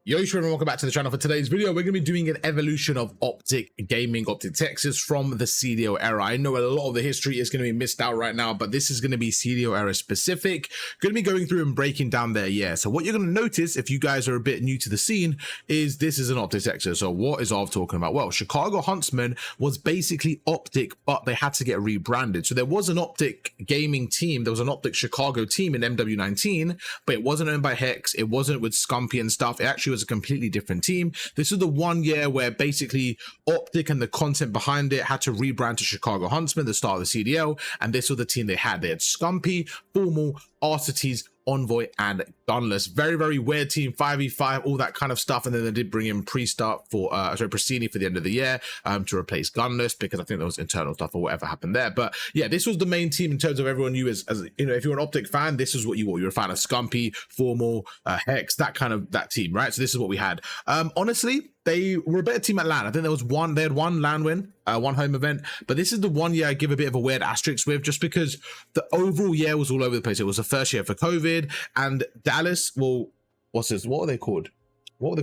Yo, everyone, welcome back to the channel. For today's video, we're going to be doing an evolution of Optic Gaming, Optic Texas from the CDL era. I know a lot of the history is going to be missed out right now, but this is going to be CDL era specific. Going to be going through and breaking down their year. So what you're going to notice, if you guys are a bit new to the scene, is this is an Optic Texas. So what is Arv talking about? Well, Chicago Huntsman was basically Optic, but they had to get rebranded. So there was an Optic Gaming team. There was an Optic Chicago team in MW19, but it wasn't owned by Hex. It wasn't with Scumpy and stuff. It actually was a completely different team. This is the 1 year where basically Optic and the content behind it had to rebrand to Chicago Huntsman, the start of the CDL, and this was the team they had. They had Scumpy, Formal, Arcites, Envoy, and Gunless. Very, very weird team, 5v5, all that kind of stuff. And then they did bring in Prestart for Pristini for the end of the year to replace Gunless, because I think there was internal stuff or whatever happened there. But yeah, this was the main team in terms of everyone knew as you know, if you're an Optic fan, this is what you were. You're a fan of Scumpy, Formal, Hex, that team, right? So this is what we had. Honestly, they were a better team at LAN. I think they had one LAN win, one home event, but this is the 1 year I give a bit of a weird asterisk with, just because the overall year was all over the place. It was the first year for COVID, and Dallas, well, what are they called?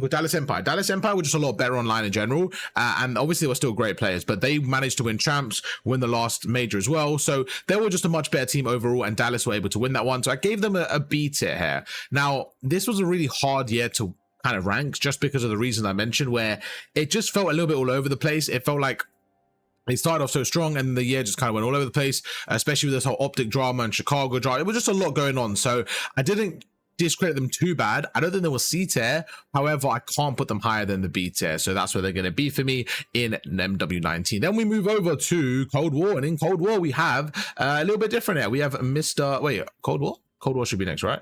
Dallas Empire. Dallas Empire were just a lot better online in general, and obviously they were still great players, but they managed to win champs, win the last major as well. So they were just a much better team overall, and Dallas were able to win that one. So I gave them a B tier here. Now, this was a really hard year to kind of rank, just because of the reason I mentioned, where it just felt a little bit all over the place. It felt like they started off so strong and the year just kind of went all over the place, especially with this whole Optic drama and Chicago drama. It was just a lot going on. So I didn't discredit them too bad. I don't think they were C tier. However, I can't put them higher than the B tier. So that's where they're going to be for me in MW19. Then we move over to Cold War. And in Cold War, we have a little bit different here. We have Cold War? Cold War should be next, right?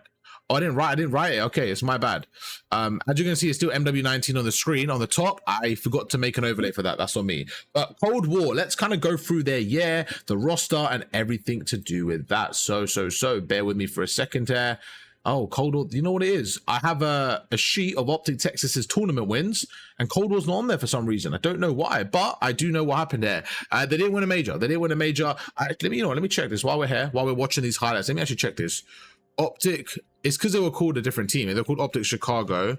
Oh, I didn't write it. Okay, it's my bad. As you're gonna see, it's still MW19 on the screen on the top. I forgot to make an overlay for that. That's on me. But Cold War, let's kind of go through their year, the roster, and everything to do with that. So bear with me for a second here. Oh, Cold War, you know what it is? I have a sheet of Optic Texas's tournament wins, and Cold War's not on there for some reason. I don't know why, but I do know what happened there. They didn't win a major. Let me check this while we're here, while we're watching these highlights. Let me actually check this. Optic, it's because they were called a different team. They're called Optic Chicago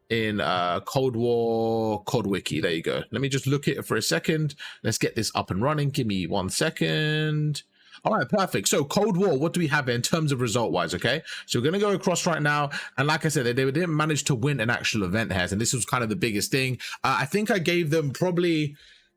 in Cold War COD Wiki. There you go. Let me just look at it for a second. Let's get this up and running. Give me 1 second. All right, perfect. So Cold War, what do we have in terms of result wise? Okay, so we're going to go across right now, and like I said, they didn't manage to win an actual event here, and this was kind of the biggest thing. I think I gave them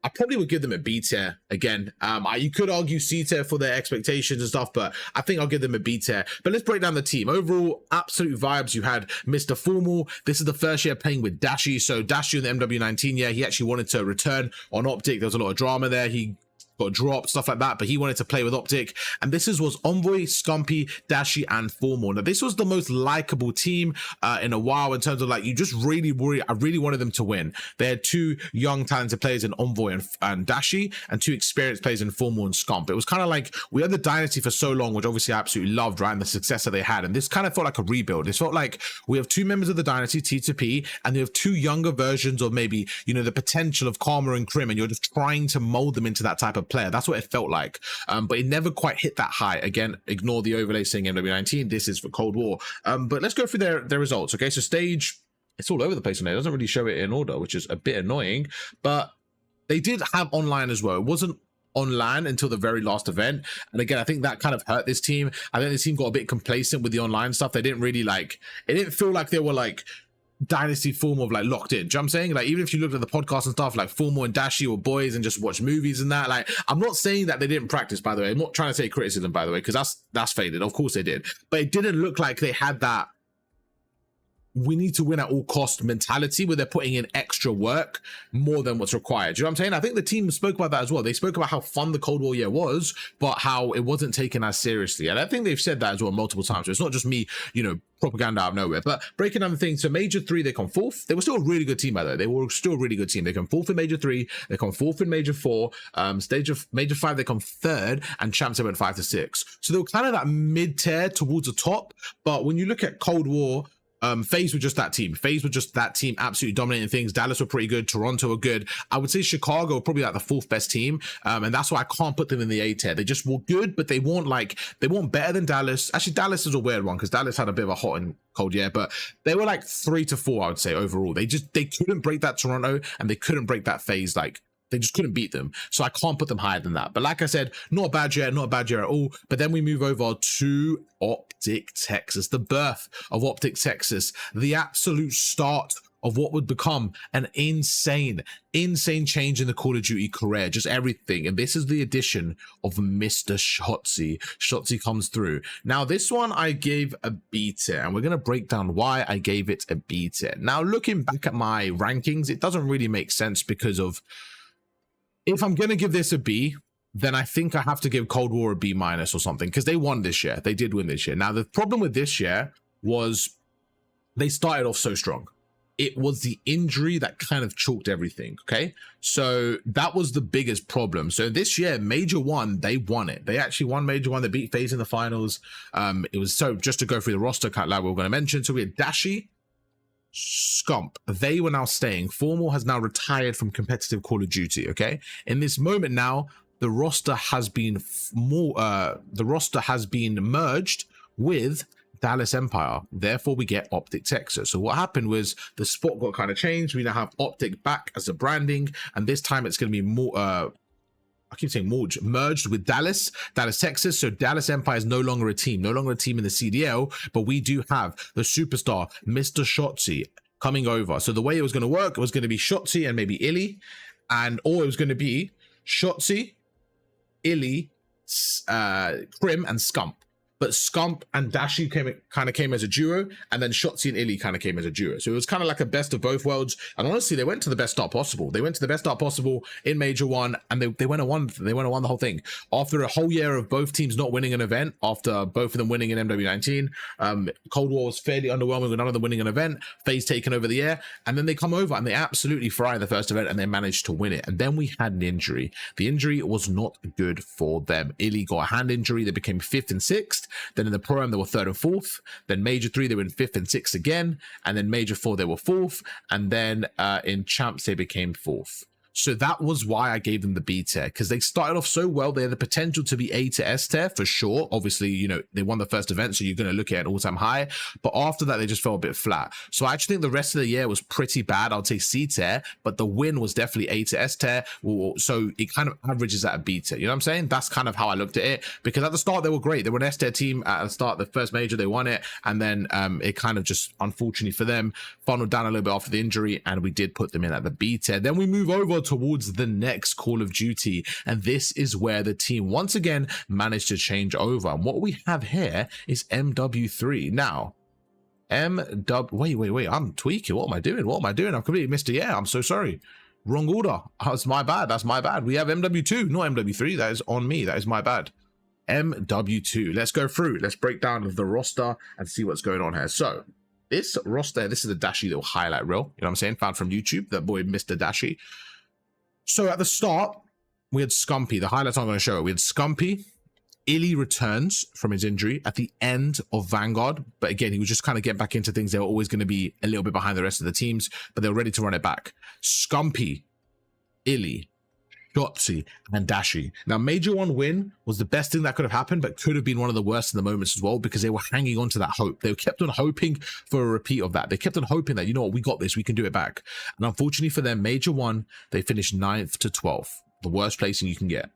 I probably would give them a B tier again. You could argue C tier for their expectations and stuff, but I think I'll give them a B tier. But let's break down the team. Overall, absolute vibes. You had Mr. Formal. This is the first year playing with Dashi. So Dashi in the MW19 year, he actually wanted to return on Optic. There was a lot of drama there. He got dropped, stuff like that, but he wanted to play with Optic, and this was Envoy, Scumpy, Dashi, and Formal. Now this was the most likable team in a while, in terms of like, you just I really wanted them to win. They had two young talented players in Envoy and Dashi, and two experienced players in Formal and Scump. It was kind of like, we had the dynasty for so long, which obviously I absolutely loved, right, and the success that they had, and this kind of felt like a rebuild. This felt like we have two members of the dynasty, T2P, and we have two younger versions of maybe, you know, the potential of Karma and Krim, and you're just trying to mold them into that type of player. That's what it felt like, but it never quite hit that high. Again, ignore the overlay saying MW19. This is for Cold War. But let's go through their results. Okay, so stage, it's all over the place on there. It doesn't really show it in order, which is a bit annoying, but they did have online as well. It wasn't online until the very last event, and again, I think that kind of hurt this team. I think this team got a bit complacent with the online stuff. They didn't really it didn't feel like they were like dynasty form of like locked in. Do you know what I'm saying? Like, even if you looked at the podcast and stuff, like Formal and Dashi were boys and just watch movies and that. Like, I'm not saying that they didn't practice, by the way. I'm not trying to say criticism, by the way, because that's faded. Of course they did, but it didn't look like they had that we need to win at all cost mentality, where they're putting in extra work more than what's required. Do you know what I'm saying? I think the team spoke about that as well. They spoke about how fun the Cold War year was, but how it wasn't taken as seriously. And I think they've said that as well multiple times. So it's not just me, you know, propaganda out of nowhere. But breaking down the thing, so Major 3, they come fourth. They were still a really good team, by the way. They were still a really good team. They come fourth in Major 3, they come fourth in Major 4, stage of Major 5, they come third, and champs they went 5 to 6. So they were kind of that mid-tier towards the top. But when you look at Cold War, FaZe were just that team. FaZe were just that team, absolutely dominating things. Dallas were pretty good. Toronto were good. I would say Chicago were probably like the fourth best team. And that's why I can't put them in the A tier. They just were good, but they weren't better than Dallas. Actually, Dallas is a weird one because Dallas had a bit of a hot and cold year, but they were like 3 to 4, I would say, overall. They couldn't break that Toronto, and they couldn't break that FaZe. Like, they just couldn't beat them. So I can't put them higher than that. But like I said, not a bad year at all. But then we move over to Optic Texas, the birth of Optic Texas, the absolute start of what would become an insane change in the Call of Duty career, just everything. And this is the addition of Mr. Shotzi. Shotzi comes through. Now, this one I gave a B tier, and we're going to break down why I gave it a B tier. Now, looking back at my rankings, it doesn't really make sense because of, if I'm going to give this a B, then I think I have to give Cold War a B- or something, because they won this year. They did win this year. Now, the problem with this year was they started off so strong. It was the injury that kind of chalked everything, okay? So that was the biggest problem. So this year, Major 1, they won it. They actually won Major 1. They beat FaZe in the finals. It was, so just to go through the roster, like we were going to mention, so we had Dashi, Scump, they were now staying. Formal has now retired from competitive Call of Duty, okay? In this moment now, the roster has been merged with Dallas Empire. Therefore, we get Optic Texas. So what happened was the spot got kind of changed. We now have Optic back as a branding, and this time it's going to be more I keep saying merged with Dallas Texas. So Dallas Empire is no longer a team in the CDL, but we do have the superstar, Mr. Shotzi, coming over. So the way it was going to work, it was going to be Shotzi and maybe Illy, or it was going to be Shotzi, Illy, Krim, and Scump. But Scump and Dashi came as a duo, and then Shotzi and Illy kind of came as a duo. So it was kind of like a best of both worlds. And honestly, they went to the best start possible. They went to the best start possible in Major 1, and they went and won the whole thing. After a whole year of both teams not winning an event, after both of them winning in MW19, Cold War was fairly underwhelming with none of them winning an event, FaZe taking over the air, and then they come over and they absolutely fry the first event and they managed to win it. And then we had an injury. The injury was not good for them. Illy got a hand injury. They became 5th and 6th. Then in the Pro-Am, they were 3rd and 4th. Then Major 3, they were in 5th and 6th again. And then Major 4, they were 4th. And then in Champs, they became 4th. So that was why I gave them the B tier, because they started off so well. They had the potential to be A to S tier for sure. Obviously, you know, they won the first event, so you're going to look at an all-time high. But after that, they just fell a bit flat. So I actually think the rest of the year was pretty bad. I'll say C tier, but the win was definitely A to S tier. So it kind of averages at a B tier. You know what I'm saying? That's kind of how I looked at it, because at the start, they were great. They were an S tier team at the start. The first major, they won it. And then it kind of just, unfortunately for them, funneled down a little bit after the injury, and we did put them in at the B tier. Then we move over towards the next Call of Duty, and this is where the team once again managed to change over. And what we have here is MW3. Now, wait, I'm tweaking. What am I doing? I've completely missed it. Yeah, I'm so sorry. Wrong order. That's my bad. We have MW2, not MW3. That is on me. That is my bad. MW2. Let's go through. Let's break down the roster and see what's going on here. So this roster, this is a Dashi little highlight reel. You know what I'm saying? Found from YouTube. That boy, Mr. Dashi. So at the start, we had Scumpy. The highlights I'm going to show it. We had Scumpy. Illy returns from his injury at the end of Vanguard. But again, he was just kind of getting back into things. They were always going to be a little bit behind the rest of the teams, but they were ready to run it back. Scumpy, Illy, Shotzi, and Dashi. Now, Major 1 win was the best thing that could have happened, but could have been one of the worst in the moments as well, because they were hanging on to that hope. They kept on hoping for a repeat of that. They kept on hoping that, you know what, we got this, we can do it back. And unfortunately for them, Major 1, they finished 9th to 12th, the worst placing you can get.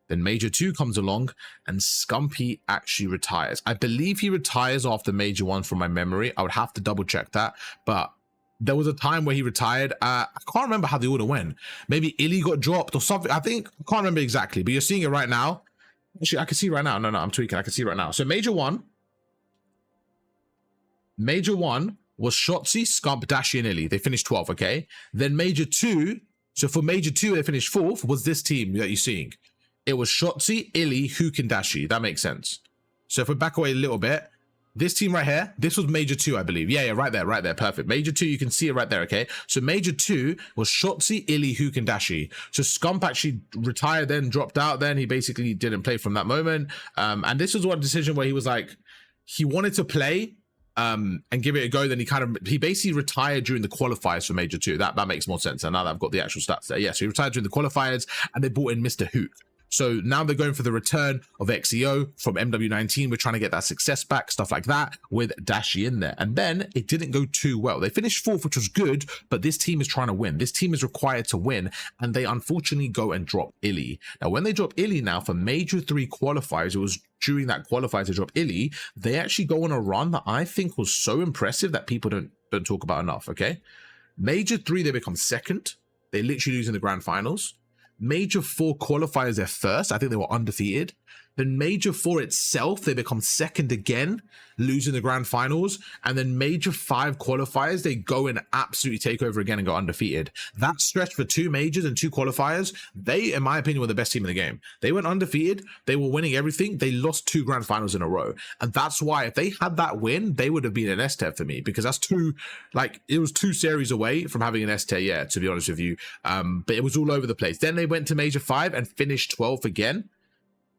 Then Major 2 comes along, and Scumpy actually retires. I believe he retires after Major 1 from my memory. I would have to double check that, but there was a time where he retired. I can't remember how the order went. Maybe Illy got dropped or something. I can't remember exactly, but you're seeing it right now. Actually, I can see right now. No, I'm tweaking. I can see right now. So Major 1 was Shotzi, Scump, Dashi, and Illy. They finished 12th, okay? Then Major 2, so for Major 2, they finished 4th, was this team that you're seeing. It was Shotzi, Illy, Hook, and Dashi. That makes sense. So if we back away a little bit, this team right here, this was Major 2, I believe. Yeah, right there, perfect. Major 2, you can see it right there, okay? So Major 2 was Shotzi, Illy, Hook, and Dashi. So Scump actually retired then, dropped out then. He basically didn't play from that moment. And this was one decision where he was like, he wanted to play, and give it a go. Then he basically retired during the qualifiers for Major 2. That makes more sense. And now that I've got the actual stats there. Yeah, so he retired during the qualifiers, and they brought in Mr. Hook. So now they're going for the return of XEO from MW19. We're trying to get that success back, stuff like that, with Dashi in there. And then it didn't go too well. They finished 4th, which was good, but this team is trying to win. This team is required to win, and they unfortunately go and drop Illy. Now, when they drop Illy now for Major 3 qualifiers, it was during that qualifier to drop Illy, they actually go on a run that I think was so impressive that people don't talk about enough, okay? Major 3, they become 2nd. They literally lose in the grand finals. Major 4 qualifiers, they're 1st. I think they were undefeated. Then Major 4 itself, they become 2nd again, losing the grand finals. And then Major 5 qualifiers, they go and absolutely take over again and go undefeated. That stretch for 2 majors and 2 qualifiers, they, in my opinion, were the best team in the game. They went undefeated. They were winning everything. They lost 2 grand finals in a row. And that's why if they had that win, they would have been an S-tier for me, because that's it was 2 series away from having an S-tier, yeah, to be honest with you. But it was all over the place. Then they went to Major 5 and finished 12th again.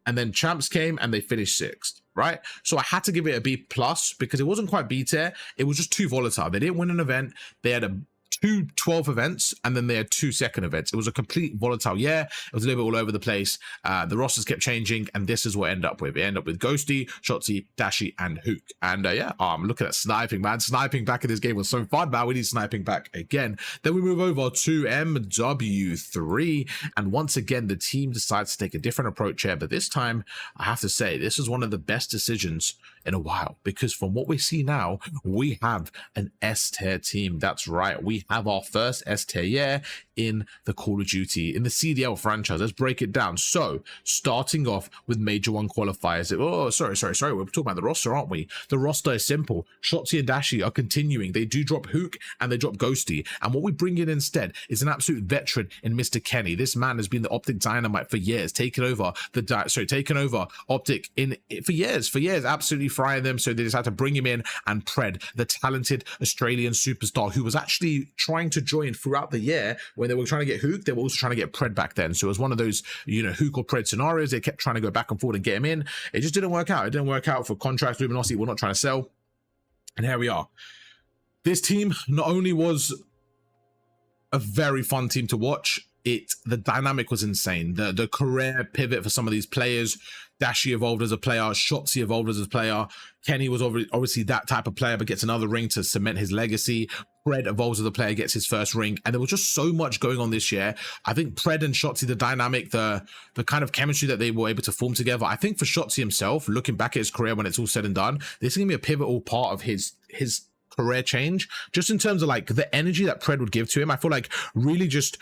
And then champs came and they finished 6th, right? So I had to give it a B+ because it wasn't quite B tier. It was just too volatile. They didn't win an event. They had 2 12 events, and then they had 2 second events. It was a complete volatile year. It was a little bit all over the place. The rosters kept changing, and this is what it ended up with. It ended up with Ghosty, Shotzi, Dashi, and Hook. And yeah, look at that sniping, man. Sniping back in this game was so fun, man. We need sniping back again. Then we move over to MW3, and once again, the team decides to take a different approach here. But this time, I have to say, this is one of the best decisions in a while, because from what we see now, we have an S-tier team. That's right, we have our first S-tier year in the Call of Duty, in the CDL franchise. Let's break it down. So starting off with Major 1 qualifiers. Oh, sorry, we're talking about the roster, aren't we? The roster is simple. Shotzi and Dashi are continuing. They do drop Hook and they drop Ghosty, and what we bring in instead is an absolute veteran in Mr. Kenny. This man has been the Optic dynamite for years, taking over Optic for years, absolutely frying them. So they decided to bring him in, and Pred, the talented Australian superstar who was actually trying to join throughout the year. When they were trying to get Hook, they were also trying to get Pred back then. So it was one of those, Hook or Pred scenarios. They kept trying to go back and forth and get him in. It just didn't work out. It didn't work out for contracts. Luminosity were not trying to sell. And here we are. This team not only was a very fun team to watch, the dynamic was insane. The career pivot for some of these players. Dashi evolved as a player, Shotzi evolved as a player, Kenny was obviously that type of player but gets another ring to cement his legacy. Pred evolves as a player, gets his first ring, and there was just so much going on this year. I think Pred and Shotzi, the dynamic, the kind of chemistry that they were able to form together, I think for Shotzi himself, looking back at his career when it's all said and done, this is gonna be a pivotal part of his career change, just in terms of like the energy that Pred would give to him. I feel like really just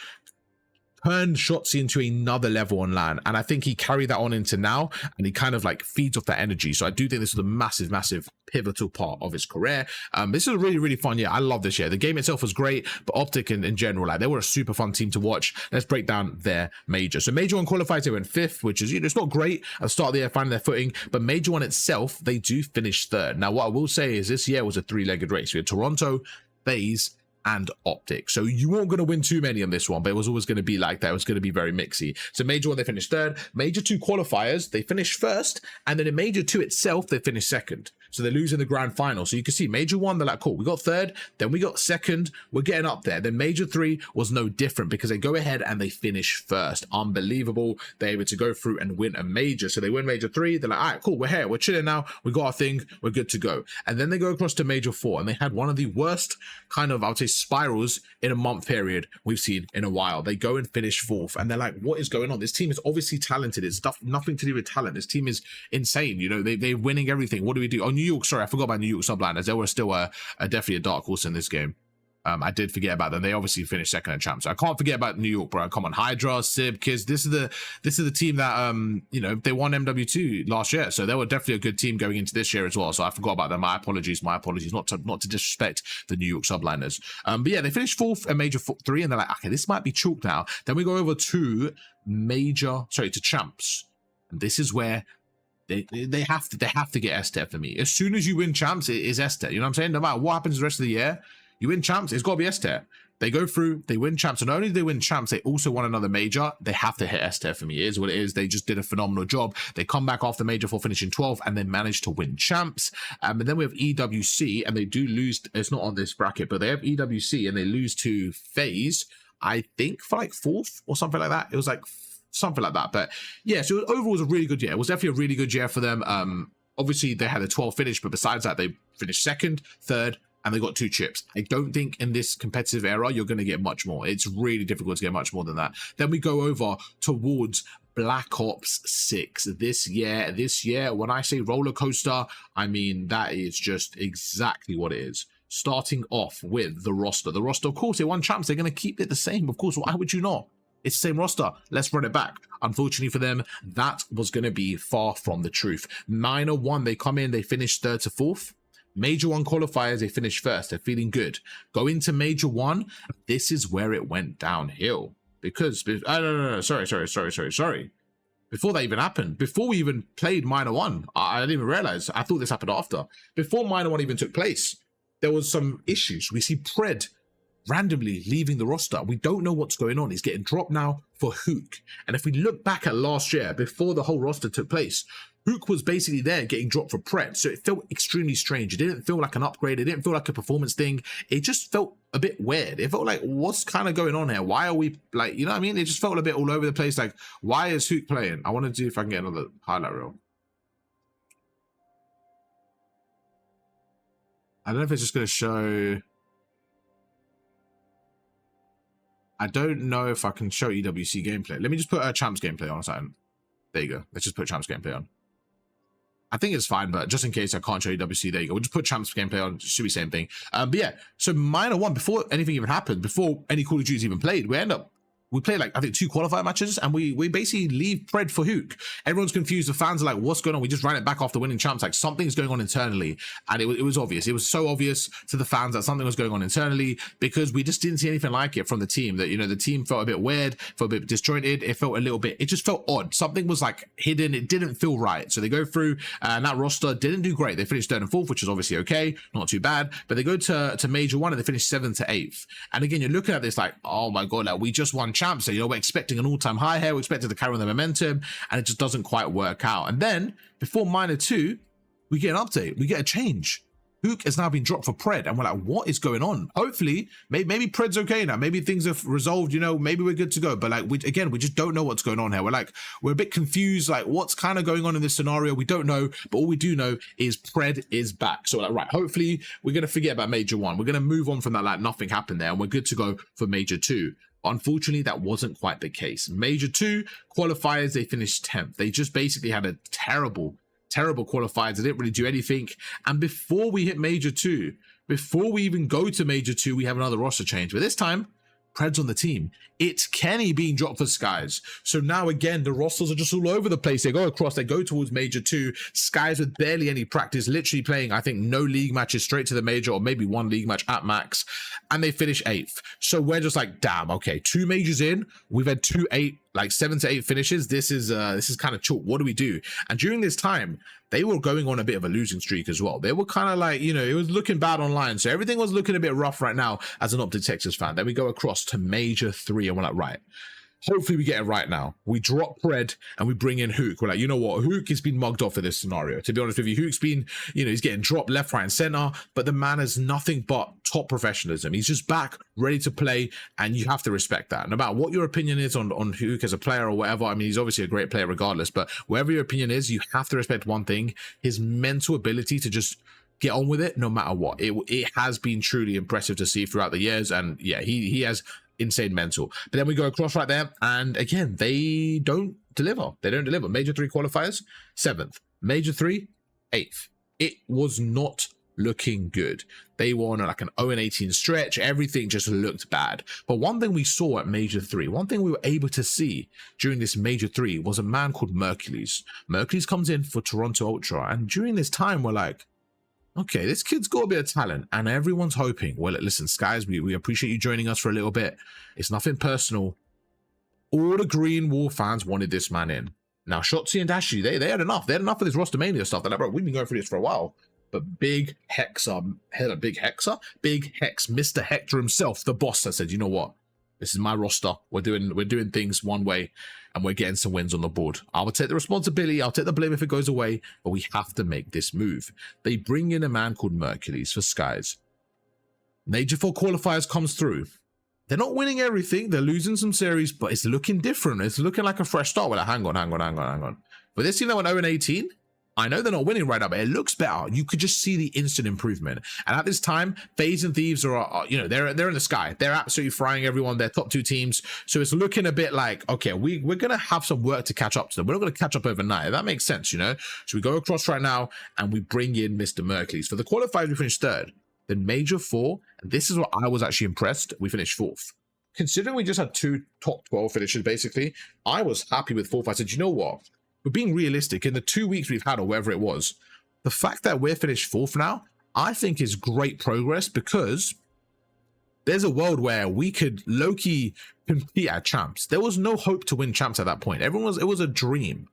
turned Shotzi into another level on LAN, and I think he carried that on into now, and he kind of like feeds off that energy. So I do think this was a massive pivotal part of his career. This is a really fun year. I love this year. The game itself was great, but Optic in general, like, they were a super fun team to watch. Let's break down their major. So Major 1 qualifiers, they went 5th, which is, it's not great at the start of the year finding their footing, but Major 1 itself, they do finish 3rd. Now what I will say is this year was a 3-legged race. We had Toronto, FaZe, and Optic. So you weren't going to win too many on this one, but it was always going to be like that. It was going to be very mixy. So Major 1, they finished 3rd. Major 2 qualifiers, they finished 1st. And then in Major 2 itself, they finished 2nd. So they're losing the grand final. So you can see Major 1, they're like, cool, we got 3rd, then we got 2nd, we're getting up there. Then Major 3 was no different, because they go ahead and they finish 1st. Unbelievable. They're able to go through and win a major. So they win Major 3, they're like, all right, cool, we're here, we're chilling now, we got our thing, we're good to go. And then they go across to Major 4, and they had one of the worst kind of, I would say, spirals in a month period we've seen in a while. They go and finish 4th, and they're like, what is going on? This team is obviously talented. It's nothing to do with talent. This team is insane. They're winning everything. What do we do? Oh, New York, sorry, I forgot about New York subliners. They were still definitely a dark horse in this game. I did forget about them. They obviously finished 2nd in champs. So I can't forget about New York, bro. Come on, Hydra, Sib, Kids. This is the team that they won MW2 last year. So they were definitely a good team going into this year as well. So I forgot about them. My apologies. Not to disrespect the New York subliners. But yeah, they finished 4th in Major 3, and they're like, okay, this might be chalk now. Then we go over to to champs, and this is where they have to get S-tier for me. As soon as you win champs, it is S-tier. You know what I'm saying? No matter what happens the rest of the year, You win champs, it's got to be S tier. They go through, they win champs, and not only do they win champs, they also won another major. They have to hit S tier for me. It is what it is. They just did a phenomenal job. They come back after major 4, finishing 12th, and they managed to win champs. And then we have EWC, and they do lose. It's not on this bracket, but they have EWC, and they lose to FaZe, I think, for like 4th or something like that. It was like something like that. But yeah, so overall, it was a really good year. It was definitely a really good year for them. Obviously, they had a 12 finish, but besides that, they finished 2nd, 3rd, and they got 2 chips. I don't think in this competitive era, you're going to get much more. It's really difficult to get much more than that. Then we go over towards Black Ops 6 this year. When I say roller coaster, I mean, that is just exactly what it is. Starting off with the roster. The roster, of course, they won champs. They're going to keep it the same. Of course, why would you not? It's the same roster. Let's run it back. Unfortunately for them, that was going to be far from the truth. Minor 1, they come in, they finish 3rd to 4th. Major 1 qualifiers, they finished 1st. They're feeling good. Go into Major 1, this is where it went downhill. Because, no, sorry. Before that even happened, before we even played Minor 1, I didn't even realize. I thought this happened after. Before Minor 1 even took place, there was some issues. We see Pred randomly leaving the roster. We don't know what's going on. He's getting dropped now for Hook. And if we look back at last year, before the whole roster took place, Hook was basically there getting dropped for Pred. So it felt extremely strange. It didn't feel like an upgrade. It didn't feel like a performance thing. It just felt a bit weird. It felt like, what's kind of going on here? Why are we like, you know what I mean? It just felt a bit all over the place. Like, why is Hook playing? I want to see if I can get another highlight reel. I don't know if it's just going to show. I don't know if I can show EWC gameplay. Let me just put a champs gameplay on something. There you go. Let's just put champs gameplay on. I think it's fine, but just in case I can't show EWC, there you go. We'll just put champs gameplay on. It should be same thing. But yeah, so Minor 1, before anything even happened, before any Call of Duty even played, we played like, I think 2 qualifier matches, and we basically leave Pred for Hook. Everyone's confused. The fans are like, what's going on? We just ran it back after winning champs. Like, something's going on internally. And it was obvious. It was so obvious to the fans that something was going on internally, because we just didn't see anything like it from the team. That, you know, the team felt a bit weird, felt a bit disjointed. It felt a little bit, it just felt odd. Something was like hidden. It didn't feel right. So they go through, and that roster didn't do great. They finished 3rd and 4th, which is obviously okay. Not too bad. But they go to Major 1 and they finish 7th to 8th. And again, you're looking at this like, oh my God, like, we just won champs. So, you know, we're expecting an all-time high here. We're expected to carry on the momentum, and it just doesn't quite work out. And then before Minor 2, we get an update. We get a change. Hook has now been dropped for Pred, and we're like, what is going on? Hopefully, maybe Pred's okay now. Maybe things have resolved, you know, maybe we're good to go. But like, we just don't know what's going on here. We're a bit confused, like, what's kind of going on in this scenario? We don't know, but all we do know is Pred is back. So like, right, hopefully we're going to forget about Major 1. We're going to move on from that, like nothing happened there, and we're good to go for Major 2. Unfortunately, that wasn't quite the case. Major 2 qualifiers, they finished 10th. They just basically had a terrible qualifiers. They didn't really do anything. And before we hit Major 2, before we even go to Major 2, we have another roster change. But this time, Pred's on the team. It's Kenny being dropped for Skies. So now again, the rosters are just all over the place. They go across, they go towards Major 2. Skies with barely any practice, literally playing, I think, no league matches, straight to the major, or maybe 1 league match at max. And they finish 8th. So we're just like, damn, okay, 2 majors in. We've had 7 to 8 finishes. This is kind of chalk. What do we do? And during this time, they were going on a bit of a losing streak as well. They were kind of like, you know, it was looking bad online. So everything was looking a bit rough right now as an Optic Texas fan. Then we go across to Major 3, and we're like, right, hopefully we get it right now. We drop Pred and we bring in Hook. We're like, you know what? Hook has been mugged off in this scenario. To be honest with you, Hook's been, you know, he's getting dropped left, right, and center, but the man has nothing but top professionalism. He's just back, ready to play, and you have to respect that. No matter what your opinion is on Hook as a player or whatever, I mean, he's obviously a great player regardless, but whatever your opinion is, you have to respect one thing: his mental ability to just get on with it no matter what. It has been truly impressive to see throughout the years, and yeah, he has insane mental. But then we go across right there, and again, they don't deliver. Major 3 qualifiers, 7th. Major 3, 8th. It was not looking good. They were on like an 0-18 stretch. Everything just looked bad. But one thing we saw at Major 3, one thing we were able to see during this Major 3 was a man called Mercules. Mercules comes in for Toronto Ultra, and during this time, we're like, okay, this kid's got a bit of talent, and everyone's hoping, well, listen, Skies, we appreciate you joining us for a little bit. It's nothing personal. All the Green Wall fans wanted this man in. Now, Shotzi and Dashi, they had enough. They had enough of this roster mania stuff. They're like, bro, we've been going through this for a while. We need to But Big Hex, Mr. Hector himself, the boss, that said, you know what? This is my roster. We're doing things one way, and we're getting some wins on the board. I will take the responsibility. I'll take the blame if it goes away, but we have to make this move. They bring in a man called Mercules for Skies. Major 4 qualifiers comes through. They're not winning everything. They're losing some series, but it's looking different. It's looking like a fresh start. We're like, hang on. But this team that went 0-18, I know they're not winning right now, but it looks better. You could just see the instant improvement. And at this time, FaZe and Thieves are they're in the sky. They're absolutely frying everyone. They're top 2 teams. So it's looking a bit like, okay, we're going to have some work to catch up to them. We're not going to catch up overnight. That makes sense, you know? So we go across right now and we bring in Mr. Mercules. For the qualifiers, we finished 3rd. Then Major 4, and this is what I was actually impressed, we finished 4th. Considering we just had 2 top 12 finishes, basically, I was happy with 4th. I said, you know what? We're being realistic. In the 2 weeks we've had, or whatever it was, the fact that we're finished 4th now, I think is great progress, because there's a world where we could low-key compete at champs. There was no hope to win champs at that point. It was a dream.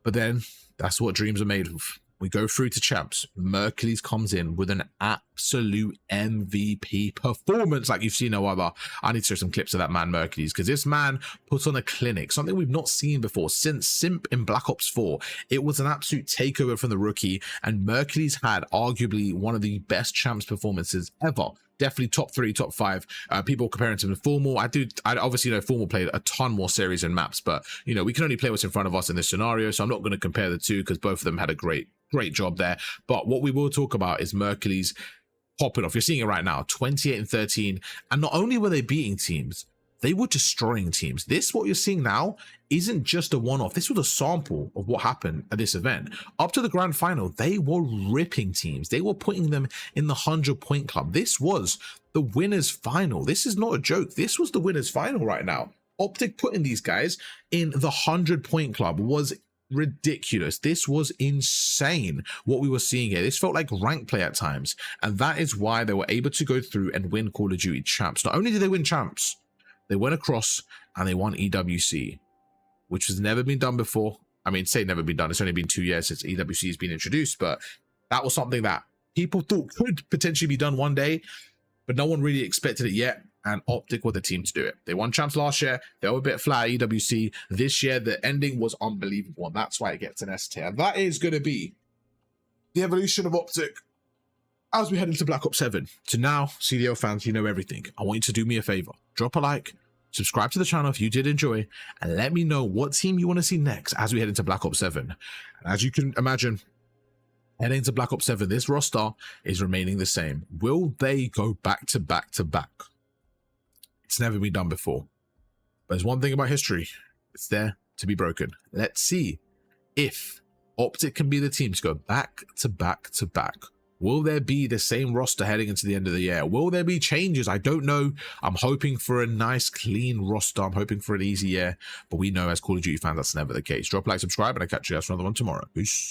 But then that's what dreams are made of. We go through to champs. Mercules comes in with an absolute MVP performance like you've seen no other. I need to show some clips of that man Mercules, because this man puts on a clinic, something we've not seen before since Simp in Black Ops 4. It was an absolute takeover from the rookie, and Mercules had arguably one of the best champs performances ever. Definitely top 3, top 5. People comparing to Formal. I obviously know Formal played a ton more series and maps, but you know, we can only play what's in front of us in this scenario, so I'm not going to compare the two, because both of them had a great job there. But what we will talk about is Mercules popping off. You're seeing it right now, 28-13, and not only were they beating teams, they were destroying teams. This, what you're seeing now, isn't just a one-off. This was a sample of what happened at this event. Up to the grand final, they were ripping teams. They were putting them in the 100-point club. This was the winners' final. This is not a joke. This was the winners' final right now. Optic putting these guys in the 100-point club was ridiculous. This was insane what we were seeing here. This felt like rank play at times, and that is why they were able to go through and win Call of Duty champs. Not only did they win champs, they went across and they won EWC, which has never been done before. I mean, say never been done. It's only been 2 years since EWC has been introduced, but that was something that people thought could potentially be done one day, but no one really expected it yet. And Optic were the team to do it. They won champs last year. They were a bit flat at EWC. This year, the ending was unbelievable, and that's why it gets an S tier. And that is going to be the evolution of Optic as we head into Black Ops 7. So now, CDL fans, you know everything. I want you to do me a favor. Drop a like, subscribe to the channel if you did enjoy, and let me know what team you want to see next as we head into Black Ops 7. And as you can imagine, heading into Black Ops 7, this roster is remaining the same. Will they go back to back to back? It's never been done before. But there's one thing about history. It's there to be broken. Let's see if Optic can be the team to go back to back to back. Will there be the same roster heading into the end of the year? Will there be changes? I don't know. I'm hoping for a nice, clean roster. I'm hoping for an easy year. But we know as Call of Duty fans, that's never the case. Drop a like, subscribe, and I'll catch you guys for another one tomorrow. Peace.